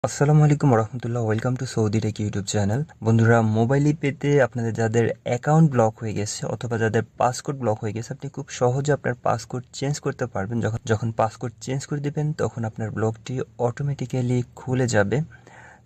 আসসালামু আলাইকুম রহমতুল্লাহ। Welcome to Saudi tech YouTube channel. বন্ধুরা, মোবাইল পেতে আপনাদের যাদের অ্যাকাউন্ট ব্লক হয়ে গেছে অথবা যাদের পাসকোড ব্লক হয়ে গেছে, আপনি খুব সহজে আপনার পাসকোড চেঞ্জ করতে পারবেন। যখন যখন পাসকোড চেঞ্জ করে দেবেন তখন আপনার ব্লকটি অটোমেটিক্যালি খুলে যাবে।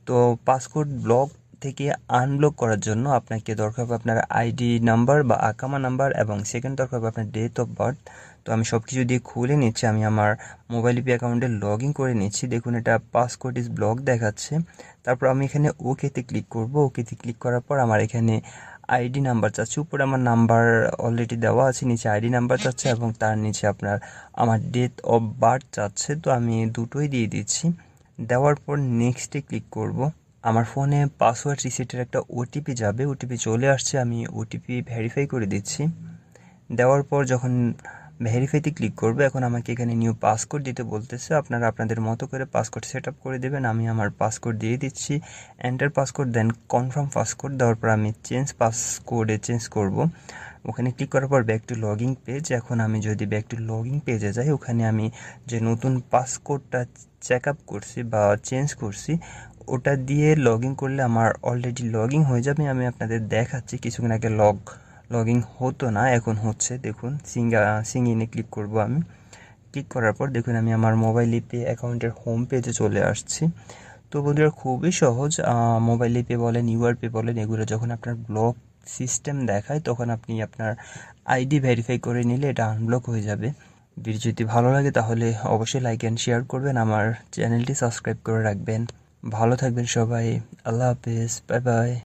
তো পাসকোড ব্লক থেকে আনব্লক করার জন্য আপনাকে দরকার হবে আপনার আইডি নাম্বার বা আকামা নাম্বার, এবং সেকেন্ড দরকার হবে আপনার ডেট অফ বার্থ। তো আমি সব কিছু দিয়ে খুলে নিচ্ছি। আমি আমার মোবাইল পে অ্যাকাউন্টে লগ ইন করে নিচ্ছি। দেখুন, এটা পাসকোড ইজ ব্লক দেখাচ্ছে। তারপর আমি এখানে ওকেতে ক্লিক করব। ওকেতে ক্লিক করার পর আমার এখানে আইডি নাম্বার চাচ্ছে। উপরে আমার নাম্বার অলরেডি দেওয়া আছে, নিচে আইডি নাম্বার চাচ্ছে এবং তার নিচে আমার ডেট অফ বার্থ চাচ্ছে। তো আমি দুটোই দিয়ে দিচ্ছি। দেওয়ার পর নেক্সটে ক্লিক করব। আমার ফোনে পাসওয়ার্ড রিসেটের একটা ওটিপি যাবে। ওটিপি চলে আসছে, আমি ওটিপি ভেরিফাই করে দিচ্ছি। দেওয়ার পর যখন ভেরিফাইতে ক্লিক করবে, এখন আমাকে এখানে নিউ পাসকোড দিতে বলতেছে। আপনারা আপনাদের মতো করে পাসকোড সেট আপ করে দেবেন। আমি আমার পাসকোড দিয়ে দিচ্ছি। এন্টার পাসকোড, দেন কনফার্ম পাসকোড দেওয়ার পর আমি চেঞ্জ করব। ওখানে ক্লিক করার পর ব্যাক টু লগইন পেজ। এখন আমি যদি ব্যাক টু লগইন পেজে যাই, ওখানে আমি যে নতুন পাসকোডটা চেক আপ করছি বা চেঞ্জ করছি, ওটা দিয়ে লগ ইন করলে আমার অলরেডি লগ ইন হয়ে যাবে। আমি আপনাদের দেখাচ্ছি। কিছুক্ষণ আগে লগ ইন হতো না, এখন হচ্ছে। দেখুন, সিং ইনে ক্লিক করব। আমি ক্লিক করার পর দেখুন আমি আমার মোবাইল পে অ্যাকাউন্টের হোম পেজে চলে আসছি। তো বন্ধুরা, খুবই সহজ। মোবাইল পে বলেন, ইউআর পে বলেন, এগুলো যখন আপনার ব্লক সিস্টেম দেখায় তখন আপনি আপনার আইডি ভেরিফাই করে নিলে এটা আনব্লক হয়ে যাবে। ভিডিও যদি ভালো লাগে তাহলে অবশ্যই লাইক অ্যান্ড শেয়ার করবেন। আমার চ্যানেলটি সাবস্ক্রাইব করে রাখবেন। ভালো থাকবেন সবাই। আল্লাহ হাফেজ, বাই বাই।